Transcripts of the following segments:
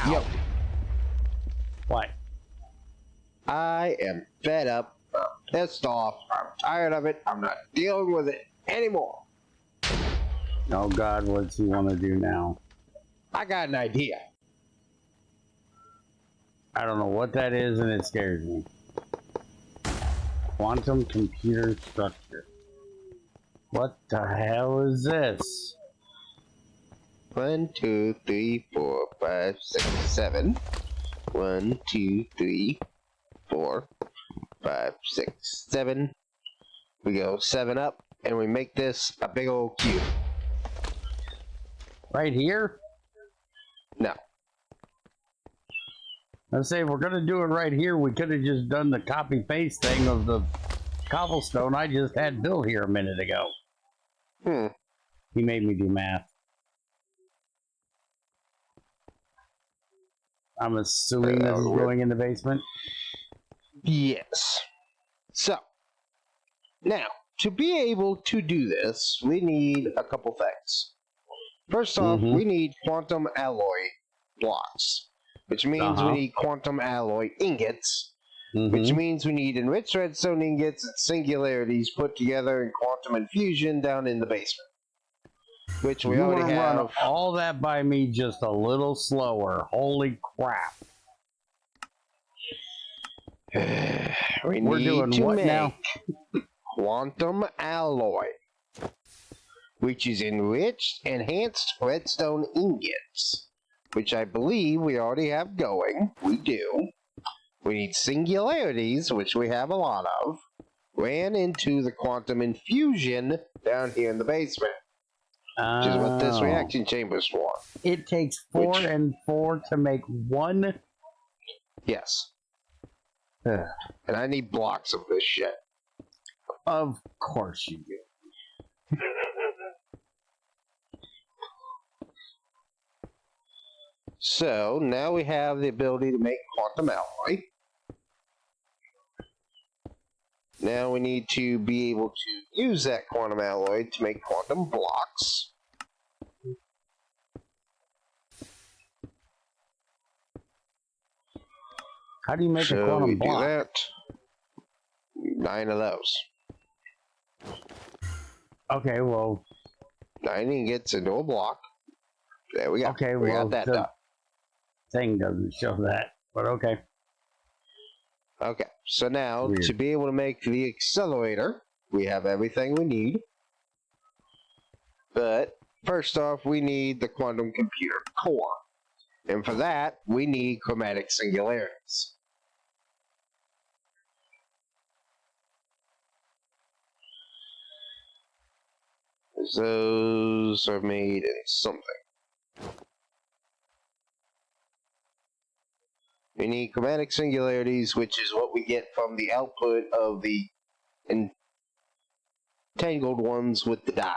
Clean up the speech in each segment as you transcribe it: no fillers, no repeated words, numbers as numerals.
Yo. What? I am fed up, I'm pissed off, I'm tired of it, I'm not dealing with it anymore. Oh God, what's he want to do now? I got an idea. I don't know what that is, and it scares me. Quantum computer structure. What the hell is this? 1, 2, 3, 4, 5, 6, 7. 1, 2, 3, 4, 5, 6, 7. We go 7 up, and we make this a big old cube. Right here? No. Let's say if we're gonna do it right here, we could have just done the copy paste thing of the cobblestone I just had built here a minute ago. He made me do math. I'm assuming this is going in the basement? Yes. So, now, to be able to do this, we need a couple things. First off, we need quantum alloy blocks, which means we need quantum alloy ingots, which means we need enriched redstone ingots and singularities put together in quantum infusion down in the basement. Which we already have. Run all that by me just a little slower. Holy crap. We're doing what now? Quantum alloy, which is enriched, enhanced redstone ingots, which I believe we already have going. We do. We need singularities, which we have a lot of, ran into the quantum infusion down here in the basement. Which is what this reaction chamber is for. It takes 4 and 4 to make 1? Yes. And I need blocks of this shit. Of course you do. So, now we have the ability to make quantum alloy. Now we need to be able to use that quantum alloy to make quantum blocks. How do you make a quantum block? Do that. 9 of those. Okay, well... 9 ingots into a block. There we go. Okay, we got that done. Thing doesn't show that, but okay. Okay, so now to be able to make the accelerator, we have everything we need. But first off, we need the quantum computer core. And for that, we need chromatic singularities. Those are made in something. We need chromatic singularities, which is what we get from the output of the entangled ones with the dye.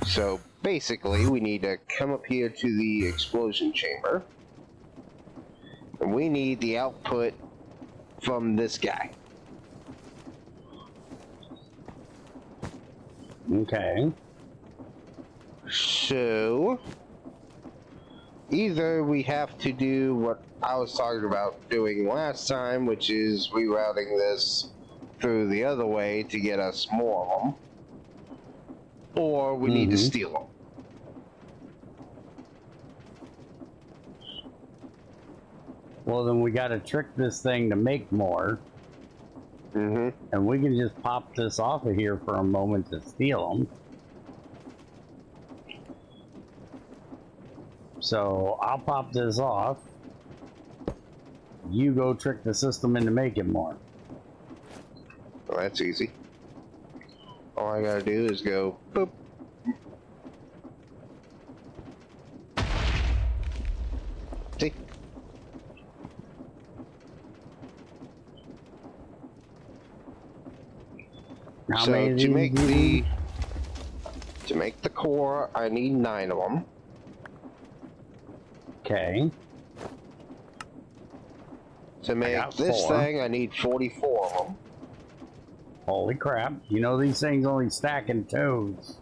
So basically, we need to come up here to the explosion chamber, and we need the output from this guy. Okay. So either we have to do what I was talking about doing last time, which is rerouting this through the other way to get us more of them, or we need to steal them. Well, then we got to trick this thing to make more. And we can just pop this off of here for a moment to steal them. So I'll pop this off. You go trick the system into making more. Well, that's easy. All I gotta do is go boop. See? So to make the core, I need 9 of them. Okay. To make this thing, I need 44 of them. Holy crap. You know these things only stack in toads.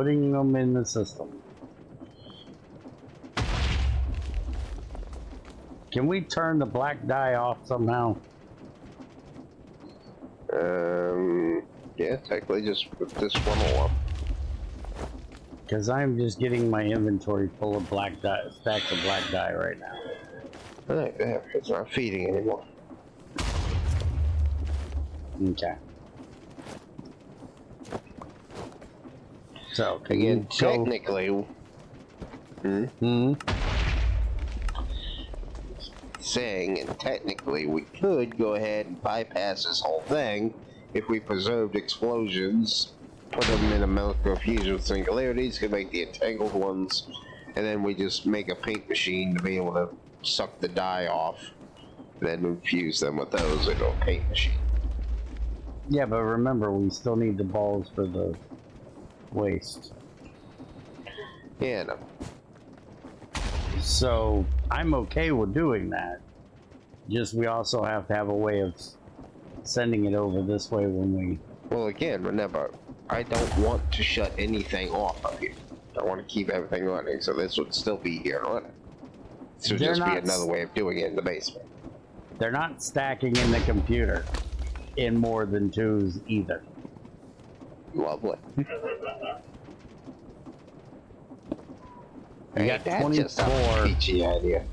putting them in the system. Can we turn the black dye off somehow? Yeah, technically just put this one on. Because I'm just getting my inventory full of black dye, stacks of black dye right now. Alright, there. It's not feeding anymore. Okay. So, can Again, you go... technically... Saying, and technically, we could go ahead and bypass this whole thing if we preserved explosions, put them in a molecular fusion with singularities, could make the entangled ones, and then we just make a paint machine to be able to suck the dye off, and then infuse them with those into a paint machine. Yeah, but remember, we still need the balls for the waste. Yeah, no. So, I'm okay with doing that. Just we also have to have a way of sending it over this way when we... Well, again, remember, I don't want to shut anything off up here. I want to keep everything running, so this would still be here running. This would just be another way of doing it in the basement. They're not stacking in the computer in more than twos either. Lovely. You got 24. Peachy idea.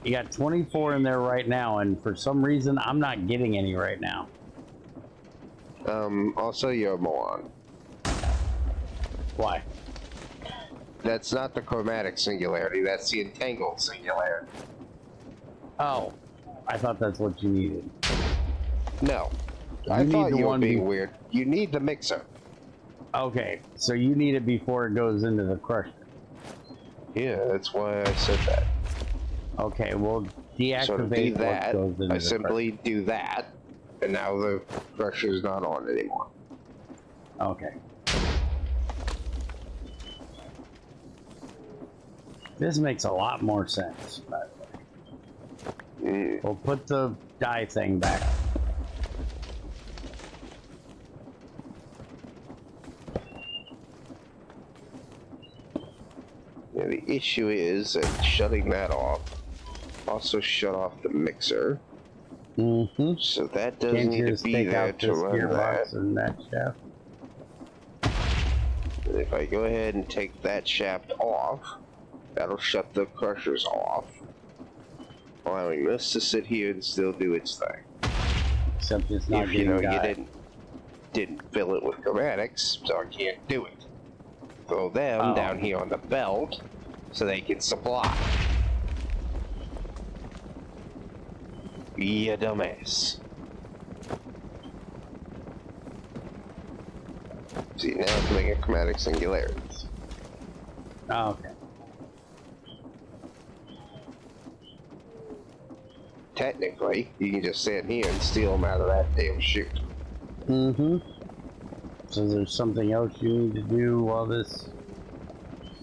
You got 24 in there right now, and for some reason, I'm not getting any right now. Also, you're a moron. Why? That's not the chromatic singularity, that's the entangled singularity. Oh, I thought that's what you needed. No. I thought you were being be... weird. You need the mixer. Okay, so you need it before it goes into the crusher. Yeah, that's why I said that. Okay, well, deactivate so to do that, what goes into I the simply crusher. do that, and now the crusher's not on anymore. Okay. This makes a lot more sense, by the way. We'll put the dye thing back. Yeah, the issue is that shutting that off also shut off the mixer. So that does need to be there to run that. And that shaft. And if I go ahead and take that shaft off, that'll shut the crushers off, allowing this to sit here and still do its thing. Except it's not if getting you dye. didn't fill it with chromatics, so I can't do it. Throw them down here on the belt so they can supply. You dumbass. See, now I'm making chromatic singularities. Okay. Technically, you can just stand here and steal them out of that damn chute. So there's something else you need to do while this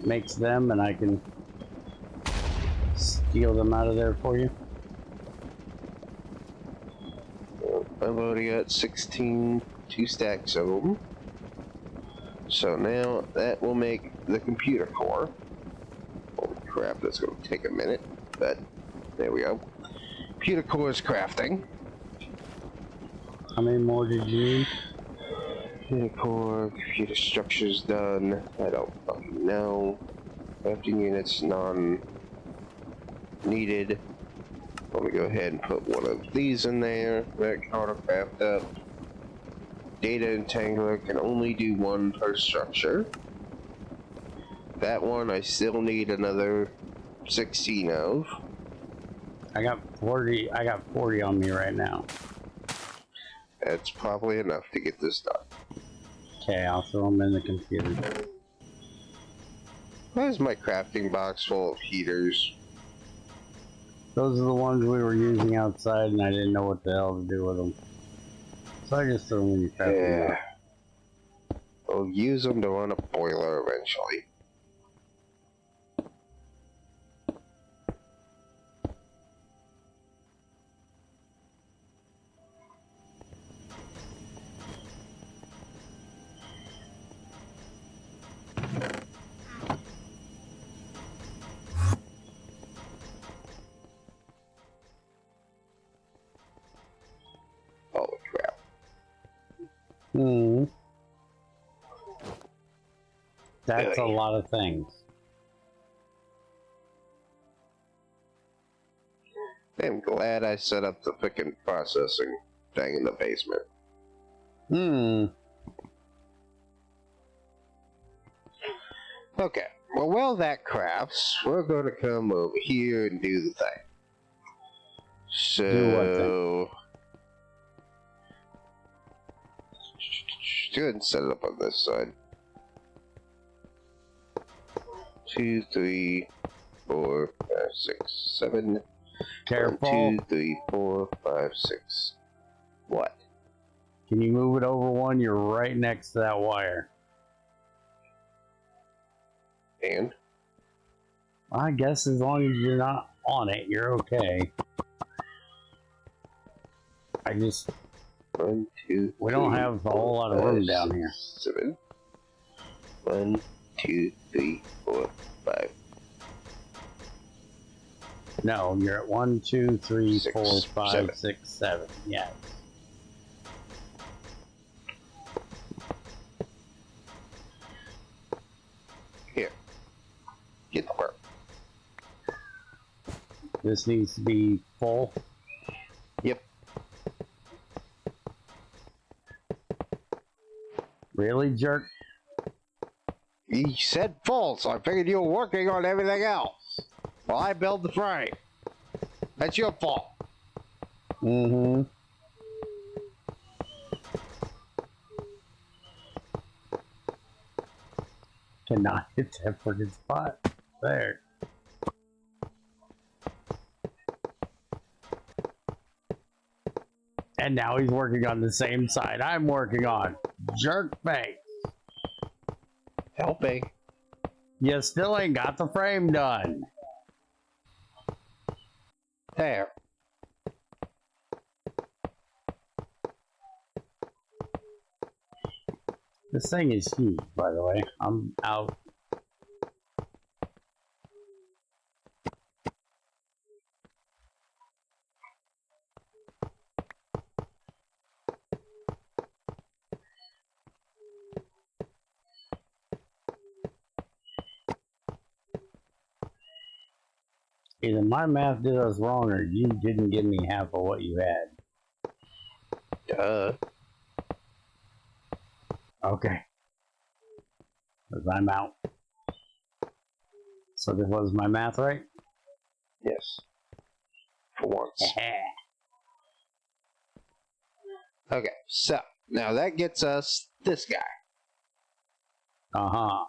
makes them, and I can steal them out of there for you? I've already got 16 2 stacks of them. So now that will make the computer core. Holy crap, that's going to take a minute, but there we go. Computer core is crafting. How many more did you need? Computer core, computer structure's done. I don't fucking know. Crafting units non-needed. Let me go ahead and put one of these in there. That craft up. Data entangler can only do one per structure. That one I still need another 16 of. I got 40 on me right now. That's probably enough to get this done. Okay, I'll throw them in the computer. Why is my crafting box full of heaters? Those are the ones we were using outside, and I didn't know what the hell to do with them. So I just threw them in your crafting box. We'll use them to run a boiler eventually. Hmm. That's a lot of things. I'm glad I set up the frickin' processing thing in the basement. Hmm. Okay, well, while that crafts, we're going to come over here and do the thing. So... Do what thing? Go ahead and set it up on this side. 2, 3, 4, 5, 6, 7. Careful. 1, 2, 3, 4, 5, 6. What? Can you move it over one? You're right next to that wire. And? I guess as long as you're not on it, you're okay. I just... 1, 2, we don't have a whole lot of room down here. 7. 1, 2, 3, 4, 5. No, you're at 1, 2, 3, 6, 4, 5, 7. 6, 7. Yes. Here. Get the work. This needs to be full. Yep. Really, jerk? You said full, so I figured you were working on everything else. While I build the frame. That's your fault. Mm-hmm. Cannot hit that freaking spot. There. And now he's working on the same side I'm working on. Jerk face. Helping. You still ain't got the frame done. There. This thing is huge, by the way. I'm out. Either my math did us wrong or you didn't give me half of what you had. Duh. Okay. Because I'm out. So this was my math right? Yes. For once. Okay, so now that gets us this guy. Uh-huh.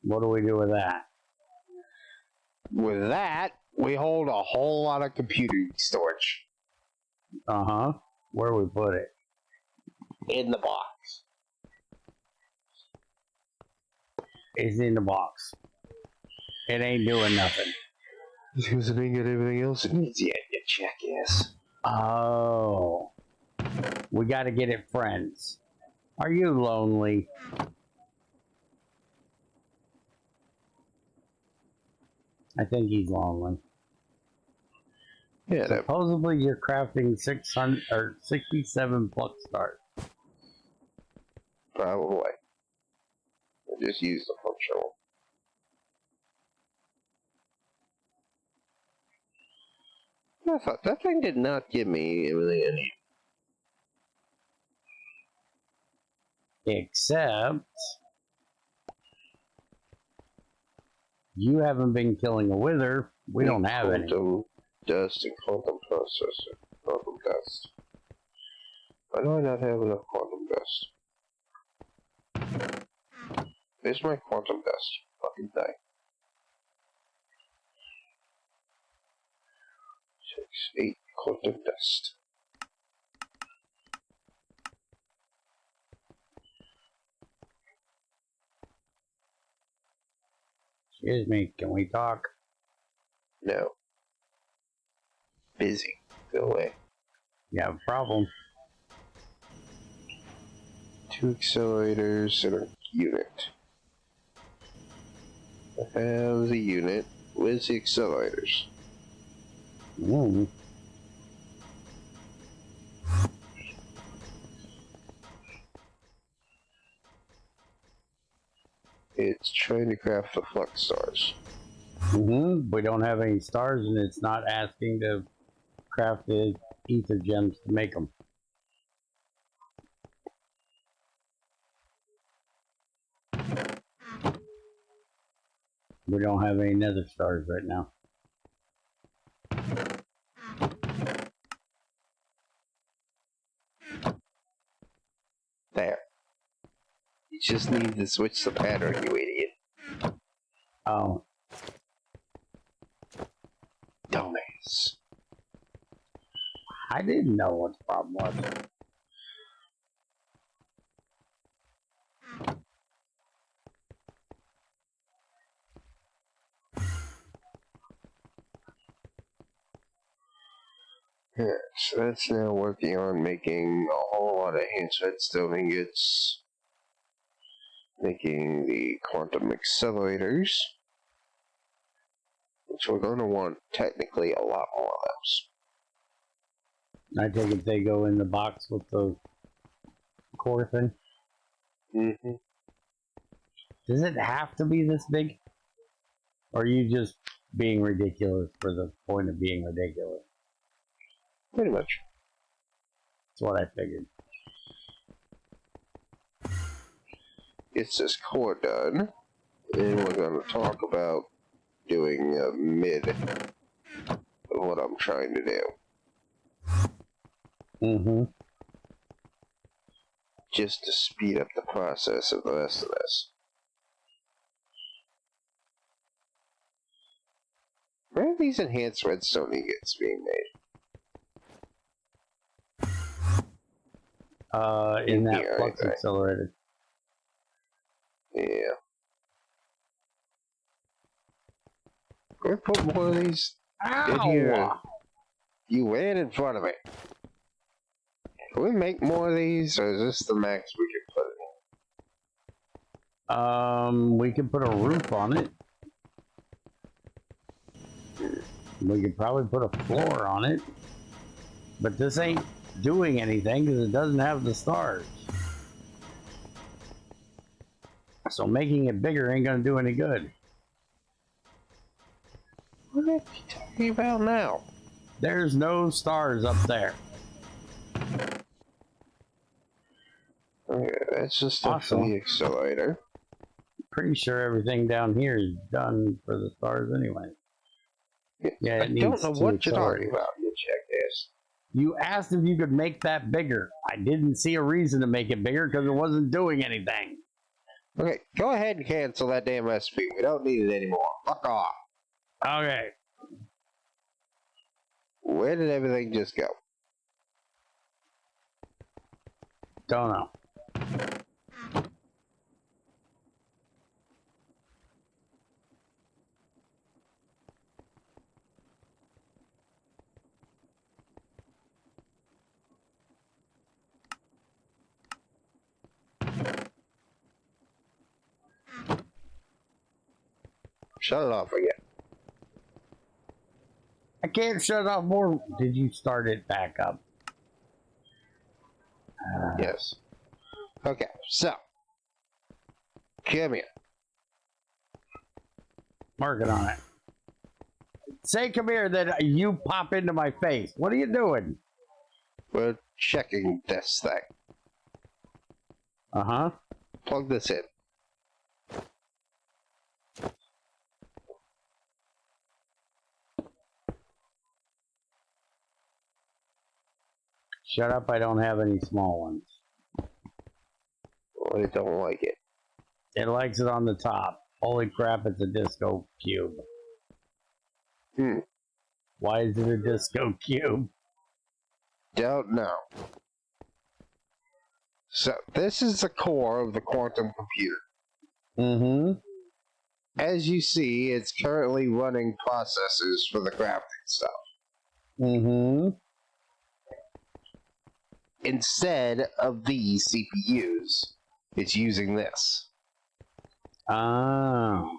What do we do with that? With that, we hold a whole lot of computer storage. Uh-huh. Where do we put it? In the box. It's in the box. It ain't doing nothing. Because it ain't got everything else it needs yet, you jackass. Oh. We gotta get it friends. Are you lonely? I think he's lonely. Yeah, that Supposedly you're crafting 600 or 67 pluck stars. probably. I just used the functional. I thought that thing did not give me everything I need. Except you haven't been killing a wither. We don't have any. Quantum dust and quantum processor. Quantum dust. Why do I not have enough quantum dust? Where's my quantum dust? Fucking die. 6, 8 quantum dust. Excuse me, can we talk? No. Busy. Go away. You have a problem. 2 accelerators and a unit. I have the unit. Where's the accelerators? It's trying to craft the flux stars. We don't have any stars, and it's not asking to craft the ether gems to make them. We don't have any nether stars right now. There. You just need to switch the pattern, you idiot. Oh. Dumbass. I didn't know what the problem was. Yes, that's now working on making a whole lot of enhanced redstone ingots. Making the quantum accelerators. Which we're going to want technically a lot more of those. I take it they go in the box with the core thing? Mm-hmm. Does it have to be this big? Or are you just being ridiculous for the point of being ridiculous? Pretty much. That's what I figured. Gets this core done. And we're going to talk about doing a mid of what I'm trying to do. Just to speed up the process of the rest of this. Where are these enhanced redstone ingots being made? In that here, flux accelerator. Yeah. Can we put more of these in here? You ran in front of me. Can we make more of these, or is this the max we can put in? We can put a roof on it. We could probably put a floor on it. But this ain't doing anything because it doesn't have the stars. So making it bigger ain't gonna do any good. What are you talking about now? There's no stars up there. Okay, that's just a free accelerator. Pretty sure everything down here is done for the stars anyway. Yeah, I don't know what you're talking about, you jackass. You asked if you could make that bigger. I didn't see a reason to make it bigger because it wasn't doing anything. Okay, go ahead and cancel that damn recipe. We don't need it anymore. Fuck off. Okay. Where did everything just go? Don't know. Shut it off again. I can't shut it off more. Did you start it back up? Yes. Okay, so. Come here. Working on it. Say come here, then you pop into my face. What are you doing? We're checking this thing. Uh-huh. Plug this in. Shut up, I don't have any small ones. Well, I don't like it. It likes it on the top. Holy crap, it's a disco cube. Why is it a disco cube? Don't know. So, this is the core of the quantum computer. As you see, it's currently running processors for the crafting stuff. Instead of these CPUs, it's using this. Oh.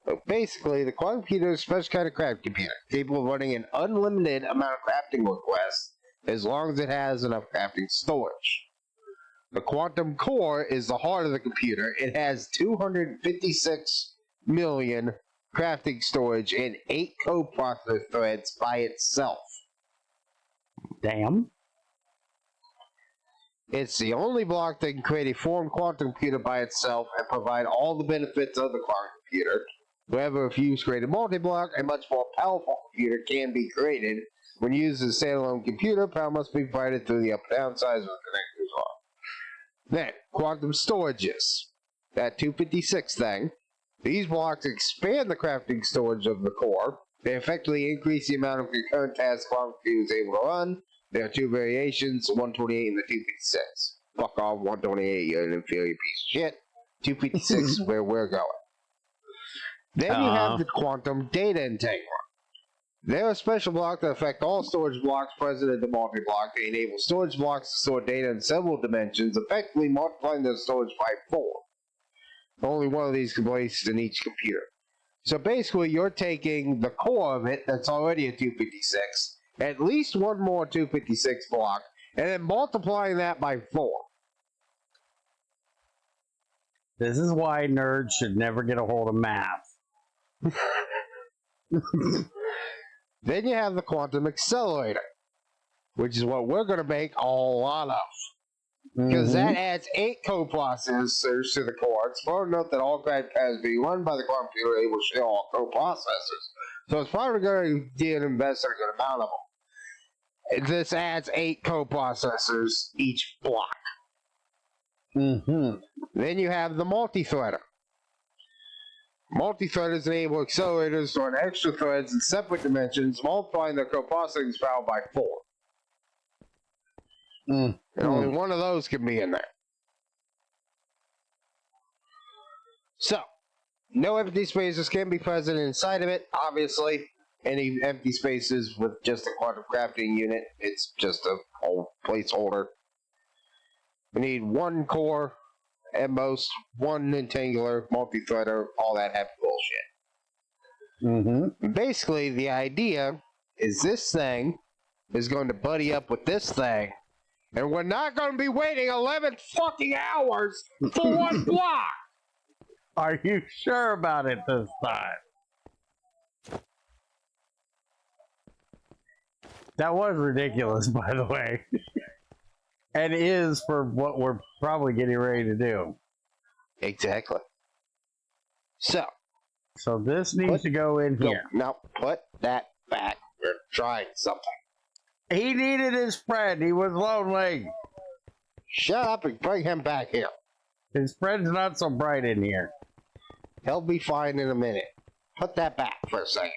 So basically, the quantum computer is a special kind of crafting computer, capable of running an unlimited amount of crafting requests as long as it has enough crafting storage. The quantum core is the heart of the computer. It has 256 million crafting storage and 8 coprocessor threads by itself. Damn. It's the only block that can create a formed quantum computer by itself and provide all the benefits of the quantum computer. However, if used to create a multi-block, a much more powerful computer can be created. When used as a standalone computer, power must be provided through the up and down sides of the connectors. Then, quantum storages. That 256 thing. These blocks expand the crafting storage of the core. They effectively increase the amount of concurrent tasks quantum computers are able to run. There are 2 variations, the 128 and the 256. Fuck off, 128, you're an inferior piece of shit. 256 is where we're going. Then you have the quantum data entanglement. There are special blocks that affect all storage blocks present in the multi-block. They enable storage blocks to store data in several dimensions, effectively multiplying their storage by 4. Only one of these can be placed in each computer. So basically, you're taking the core of it that's already a 256, at least one more 256 block, and then multiplying that by 4. This is why nerds should never get a hold of math. Then you have the quantum accelerator, which is what we're going to make a lot of. Because that adds 8 coprocessors to the core. It's important to note that all graphics cards being run by the quantum computer are able to share all coprocessors. So it's probably going to invest in a good amount of them. This adds 8 coprocessors each block. Then you have the multi-threader. Multi-threaders enable accelerators to run extra threads in separate dimensions, multiplying their coprocessing power by 4. And only one of those can be in there. So, no empty spaces can be present inside of it. Obviously, any empty spaces with just a quantum crafting unit, it's just a whole placeholder. We need 1 core, at most 1 entangler, multi-threader, all that happy bullshit. Basically, the idea is this thing is going to buddy up with this thing, and we're not going to be waiting 11 fucking hours for 1 block! Are you sure about it this time? That was ridiculous, by the way. And is for what we're probably getting ready to do. Exactly. So this needs to go in here. No, put that back. We're trying something. He needed his friend. He was lonely. Shut up and bring him back here. His friend's not so bright in here. He'll be fine in a minute. Put that back for a second.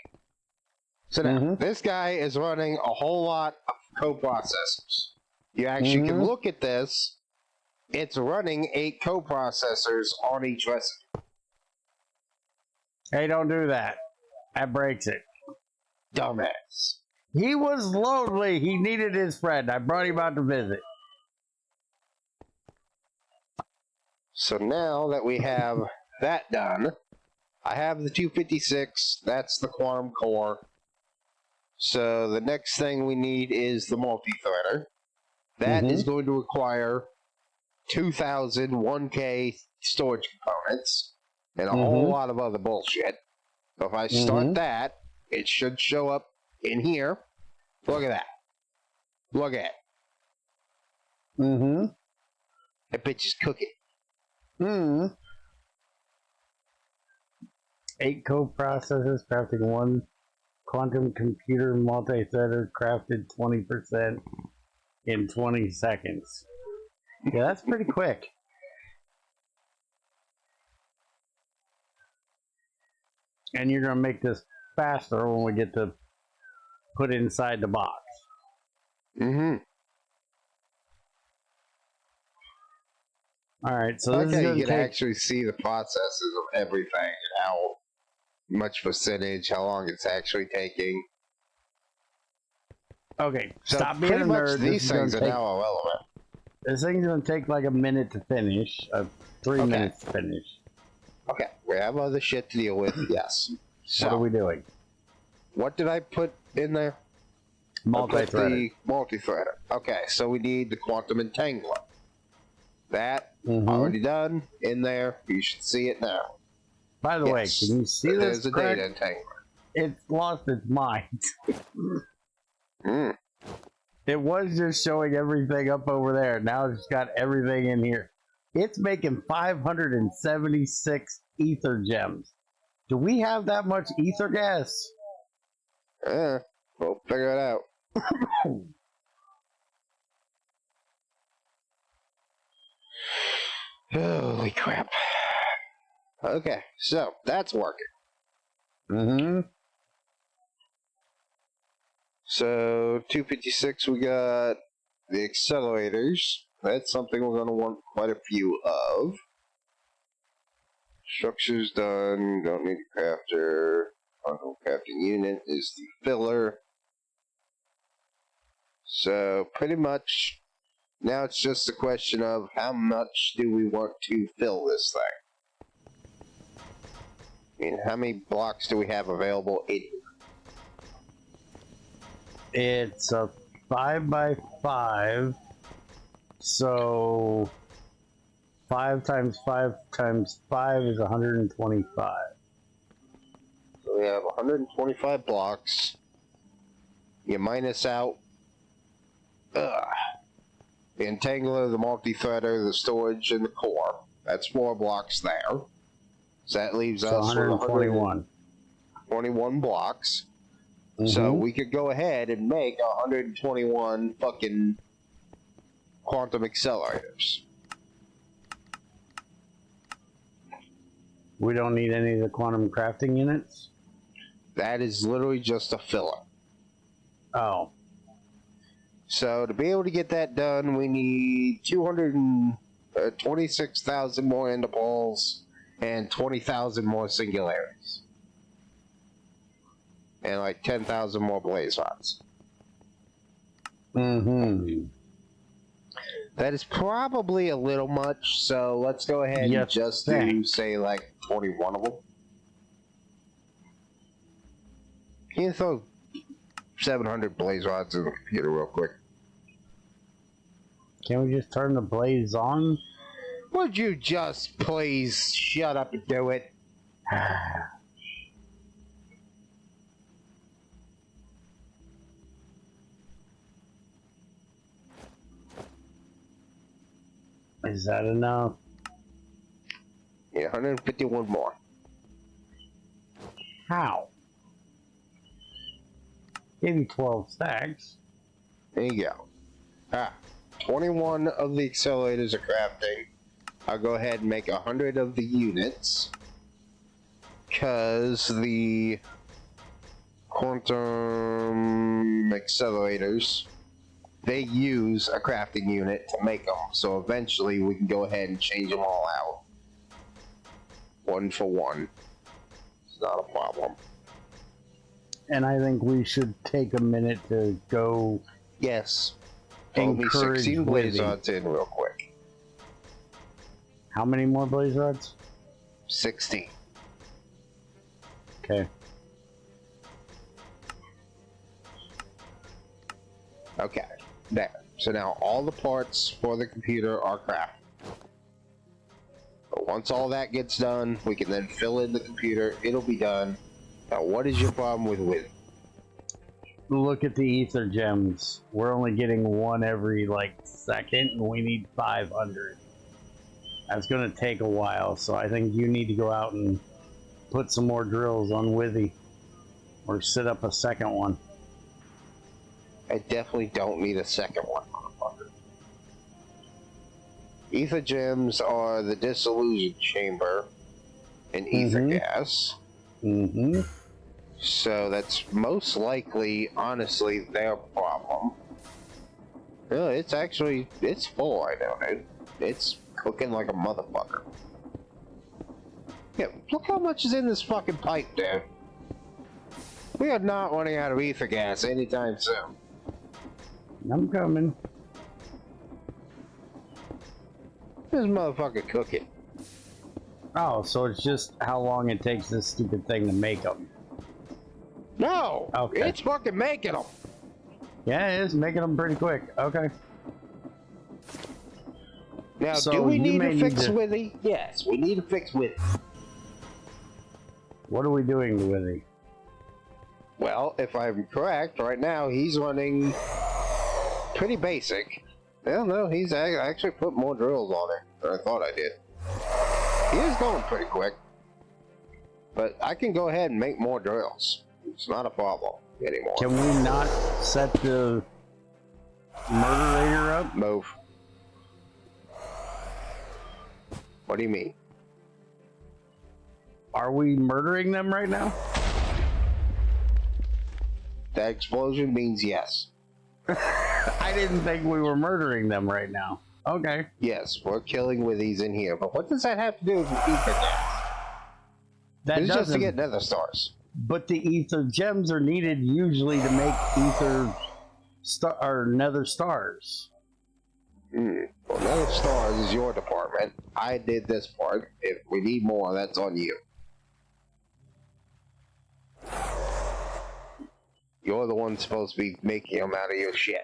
So now, this guy is running a whole lot of coprocessors. You actually can look at this. It's running 8 coprocessors on each recipe. Hey, don't do that. That breaks it. Dumbass. He was lonely. He needed his friend. I brought him out to visit. So now that we have that done, I have the 256. That's the quantum core. So the next thing we need is the multi-threader. That is going to require 2,000 1K storage components and a whole lot of other bullshit. So if I start that, it should show up in here. Look at that. Look at it. That bitch is cooking. 8 coprocessors crafting 1 quantum computer multi-threader crafted 20% in 20 seconds. Yeah, that's pretty quick. And you're going to make this faster when we get to put it inside the box. Alright, so this is going you to can take... actually see the processes of everything and how much percentage, how long it's actually taking. Okay, So stop being a pretty much nerd. these things are now irrelevant. This thing's going to take like a minute to finish. 3 minutes to finish. Okay, we have other shit to deal with, yes. So, What are we doing? what did I put in there? Multi-threaded. Multi-threader. Okay, so we need the quantum entangler. That already done in there. You should see it now. By the way, can you see this? There's a data entanglement. It's lost its mind. It was just showing everything up over there. Now it's got everything in here. It's making 576 ether gems. Do we have that much ether gas? We'll figure it out. Holy crap. Okay, so that's working. So 256, we got the accelerators. That's something we're going to want quite a few of. Structure's done. Don't need a crafter. Quantum crafting unit is the filler. So pretty much now it's just a question of how much do we want to fill this thing. I mean, how many blocks do we have available in here? It's a 5x5, so 5 times 5 times 5 is 125. So we have 125 blocks. You minus out the entangler, the multi-threader, the storage, and the core. That's 4 blocks there. So that leaves us 121. 21 blocks. So we could go ahead and make 121 fucking quantum accelerators. We don't need any of the quantum crafting units? That is literally just a filler. Oh. So to be able to get that done, we need 226,000 more enderpearls and 20,000 more singularities. And like 10,000 more blaze rods. That is probably a little much, so let's go ahead and just do, say, like 21 of them. Can you throw 700 blaze rods in the computer real quick? Can we just turn the blaze on? Would you just please shut up and do it? Is that enough? Yeah, 151 more. How? Gave you 12 stacks. There you go. 21 of the accelerators are crafting. I'll go ahead and make 100 of the units. Because the quantum accelerators, they use a crafting unit to make them. So eventually we can go ahead and change them all out. 1 for 1. It's not a problem. And I think we should take a minute to go. Yes. Hold me 16 blaze rods in real quick. How many more blaze rods? 16. Okay. Okay. There. So now all the parts for the computer are crafted. But once all that gets done, we can then fill in the computer. It'll be done. Now, what is your problem with? Look at the ether gems. We're only getting one every like second, and we need 500. That's going to take a while, so I think you need to go out and put some more drills on Withy, or set up a second one. I definitely don't need a second one, motherfucker. Ether gems are the disillusion chamber and ether gas. So that's most likely, honestly, their problem. No, it's actually, it's full right now, dude. It's cooking like a motherfucker. Yeah, look how much is in this fucking pipe, dude. We are not running out of ether gas anytime soon. I'm coming. This motherfucker cooking. Oh, so it's just how long it takes this stupid thing to make them. No! Okay. It's fucking making them! Yeah, it is making them pretty quick. Okay. Now, So do we you need may to need fix to- Withy? Yes, we need to fix Withy. What are we doing to Withy? Well, if I'm correct, right now he's running pretty basic. Well, no, he's actually put more drills on it than I thought I did. He is going pretty quick. But I can go ahead and make more drills. It's not a problem anymore. Can we not set the murderator up? Move. What do you mean? Are we murdering them right now? That explosion means yes. I didn't think we were murdering them right now. Okay. Yes, we're killing Withies in here, but what does that have to do with ether gas? That It's just to doesn't. get nether stars. But the ether gems are needed usually to make ether or nether stars. Well, nether stars is your department. I did this part. If we need more, that's on you. You're the one supposed to be making them out of your shit.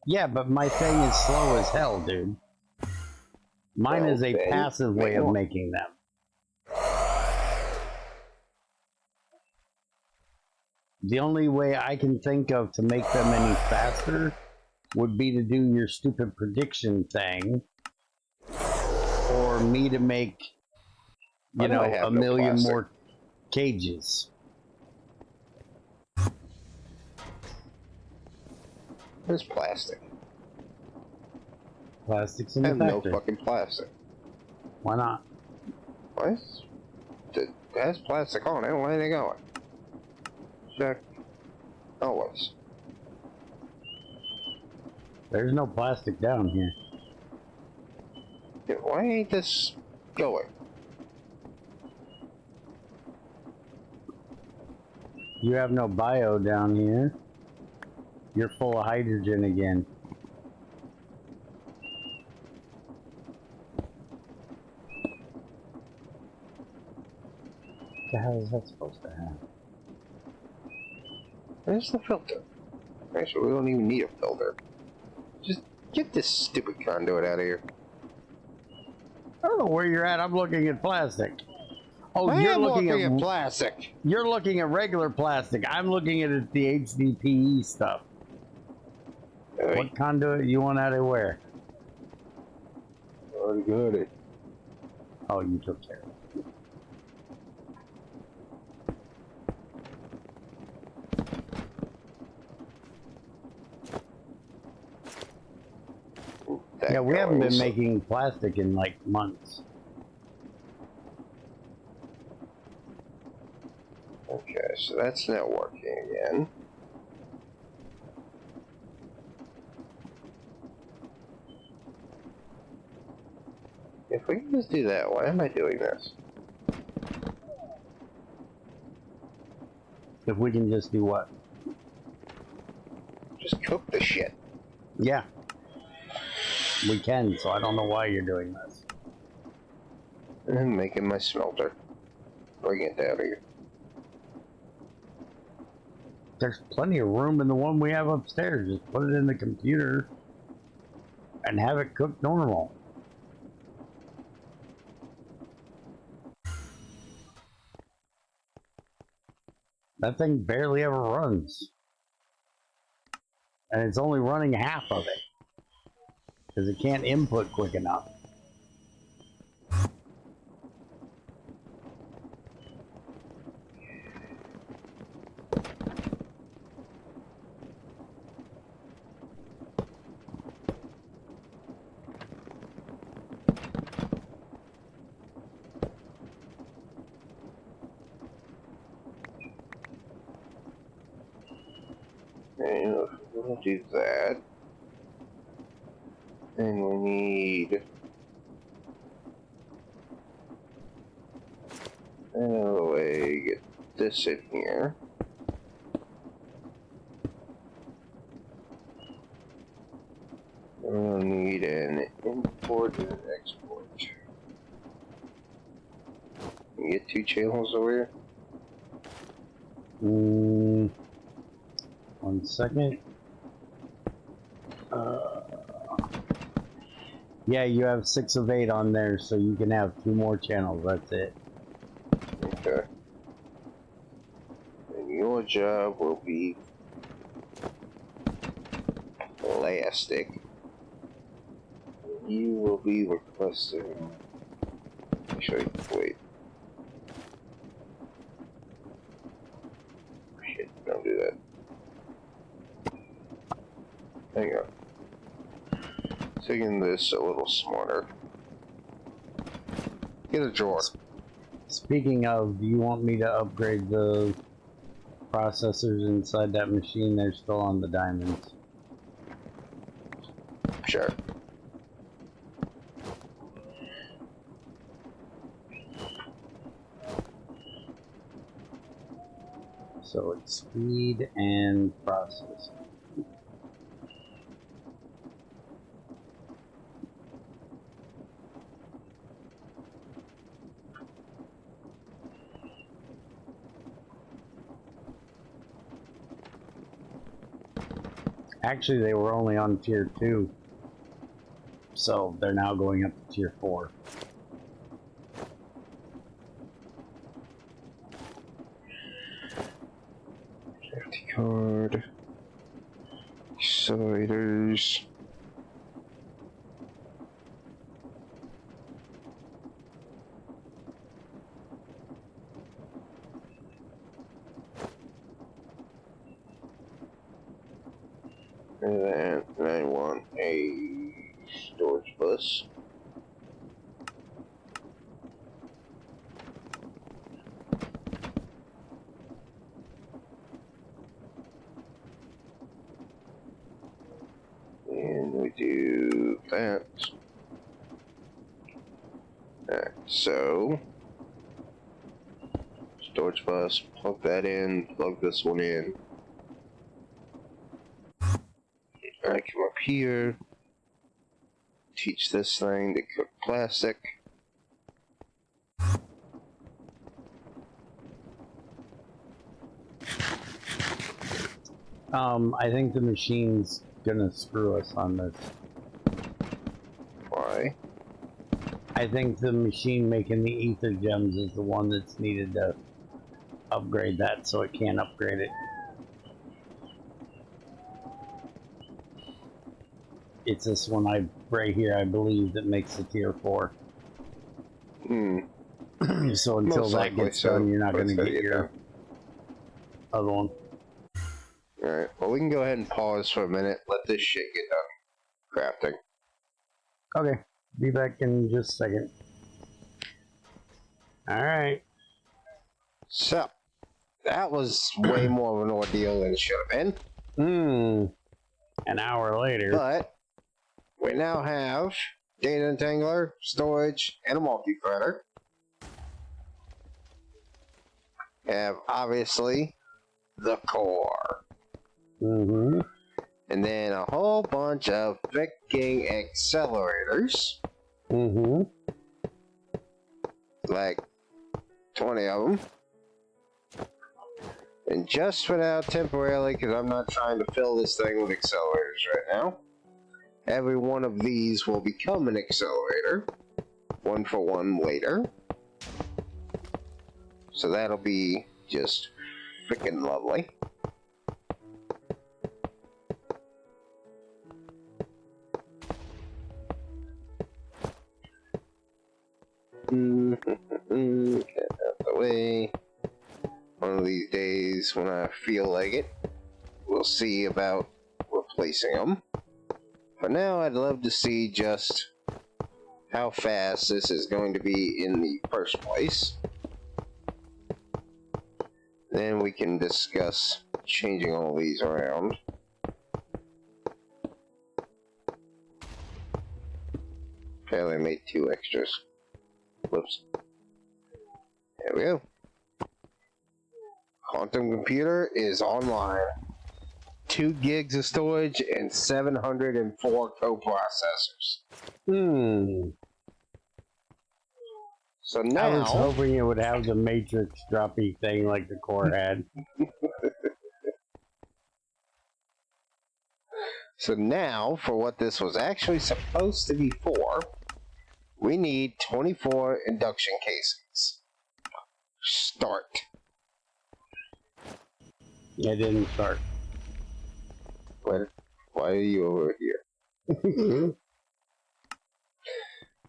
Yeah, but my thing is slow as hell, dude. Mine is a Okay, passive make way of more. making them. The only way I can think of to make them any faster would be to do your stupid prediction thing, or me to make, Why you do know, I have a no million plastic? more cages. There's plastic. Plastics in I the have no factory. fucking plastic. Why not? What? It has plastic on it. Where are they going? Check. Always. There's no plastic down here. Yeah, why ain't this going? You have no bio down here. You're full of hydrogen again. What the hell is that supposed to have? Where's the filter? Actually, we don't even need a filter. Just get this stupid conduit out of here. I don't know where you're at. I'm looking at plastic. Oh, I you're am looking at plastic. you're looking at regular plastic. I'm looking at the HDPE stuff. Hey, What conduit you want out of where? already got it. Oh, you took care of it. That Yeah, we haven't been goes. making plastic in like months. Okay, so that's not working again. If we can just do that, why am I doing this? If we can just do what? Just cook the shit. Yeah. We can, so I don't know why you're doing this. And making my smelter. Bring it down here. There's plenty of room in the one we have upstairs. Just put it in the computer and have it cook normal. That thing barely ever runs. And it's only running half of it. Because it can't input quick enough. And we'll do that. And we need another way to get this in here. We'll need an import and an export. Can you get two channels over here? One second. Yeah, you have 6 of 8 on there, so you can have 2 more channels. That's it. Okay. And your job will be plastic. You will be requesting. Actually, wait. Shit, don't do that. Hang on. Taking this a little smarter. Get a drawer. Speaking of, do you want me to upgrade the processors inside that machine? They're still on the diamonds. Sure. So it's speed and process. Actually, they were only on tier 2. So they're now going up to tier 4. Safety card. Accelerators. And then I want a storage bus. And we do that. Alright, so storage bus, plug that in, plug this one in. I come up here, teach this thing to cook plastic. I think the machine's gonna screw us on this. Why? I think the machine making the ether gems is the one that's needed to upgrade that, so it can't upgrade it. It's this one right here, I believe, that makes the tier 4. So until Most that likely gets so, done, you're not but going to it's gotta get get your done. other one. Alright, well we can go ahead and pause for a minute, let this shit get done crafting. Okay, be back in just a second. Alright. So, that was way more of an ordeal than it should have been. An hour later. But, we now have data entangler, storage, and a multi-threader. Have, obviously, the core. And then a whole bunch of freaking accelerators. Like 20 of them. And just for now, temporarily, because I'm not trying to fill this thing with accelerators right now, every one of these will become an accelerator. 1 for 1 later. So that'll be just freaking lovely. Get out the way. One of these days, when I feel like it, we'll see about replacing them. For now, I'd love to see just how fast this is going to be in the first place. Then we can discuss changing all these around. Apparently I made 2 extras. Whoops. There we go. Quantum computer is online. 2 gigs of storage and 704 coprocessors. So now... I was hoping it would have the matrix droppy thing like the core had. So now, for what this was actually supposed to be for, we need 24 induction casings. Start. It didn't start. Why are you over here?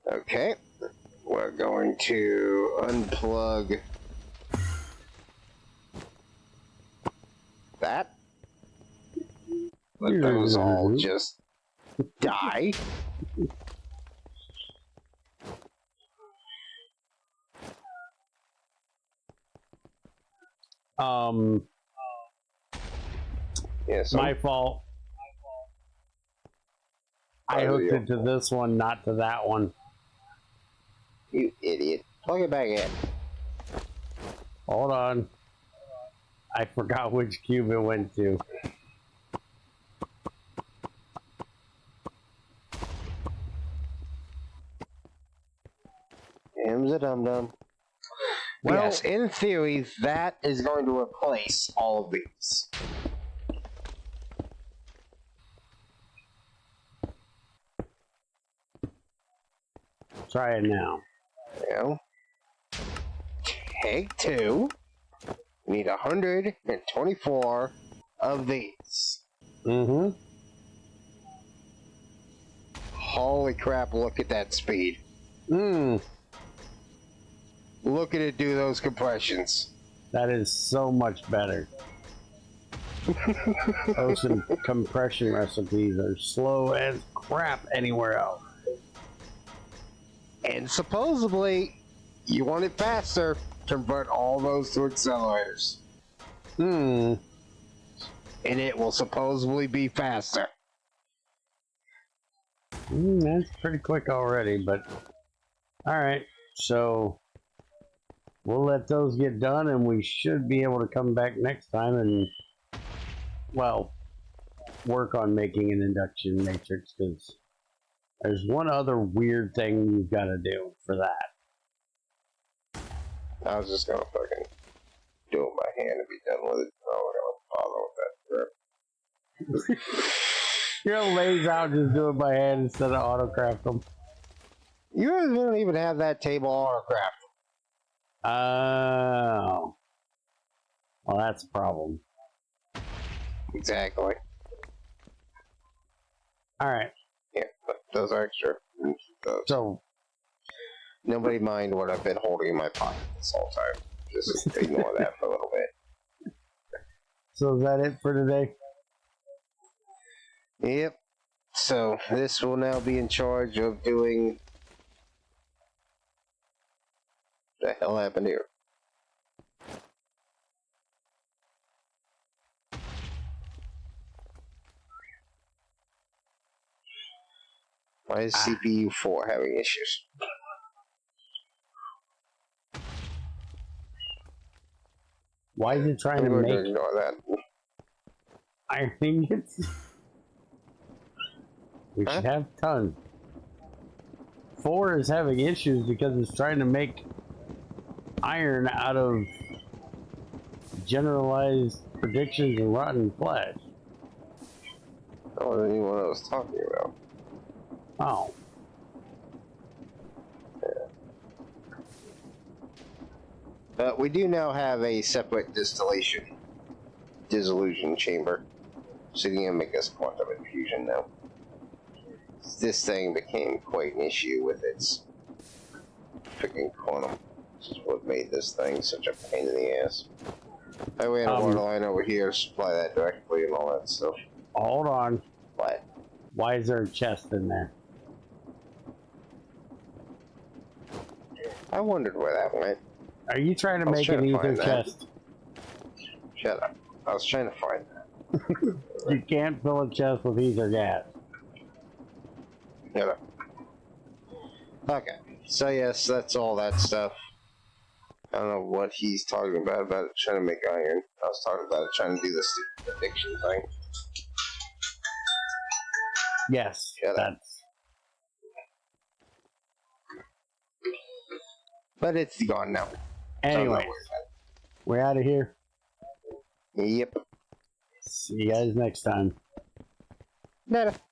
Okay. We're going to unplug that. Let those all just die. Yes, my fault. I hooked it to this one, not to that one. You idiot. Plug it back in. Hold on. I forgot which cube it went to. Him's a dum-dum. Well, yes, in theory, that is going to replace all of these. Try it now. Well, take 2. We need 124 of these. Mm-hmm. Holy crap, look at that speed. Look at it do those compressions. That is so much better. Those compression recipes are slow as crap anywhere else. And supposedly, you want it faster, convert all those to accelerators. And it will supposedly be faster. That's pretty quick already, but... Alright, so... We'll let those get done, and we should be able to come back next time and... Well, work on making an induction matrix, because... There's one other weird thing you've got to do for that. I was just gonna fucking do it by hand and be done with it. Oh, I don't bother with that crap. You're gonna laze out, just do it by hand instead of autocraft them. You guys don't even have that table autocraft. Oh. Well, that's a problem. Exactly. Alright. Yeah, but those are extra. Those. So, nobody mind what I've been holding in my pocket this whole time. Just ignore that for a little bit. So is that it for today? Yep. So this will now be in charge of doing... What the hell happened here? Why is CPU 4 having issues? Why is it trying to make... ignore that. I think it's... We should have tons. 4 is having issues because it's trying to make iron out of generalized predictions and rotten flesh. That wasn't even what I was talking about. Oh. Yeah. But we do now have a separate dissolution chamber. So you can make us quantum infusion now. This thing became quite an issue with its freaking quantum. This is what made this thing such a pain in the ass. We had a water line over here to supply that directly and all that stuff. Hold on. What? Why is there a chest in there? I wondered where that went. Are you trying to make an ether chest? Shut up. I was trying to find that. You can't fill a chest with ether gas. Shut up. Okay. So yes, that's all that stuff. I don't know what he's talking about trying to make iron. I was talking about trying to do this addiction thing. Yes, that's... But it's gone now. Anyway, we're out of here. Yep. See you guys next time. Nada.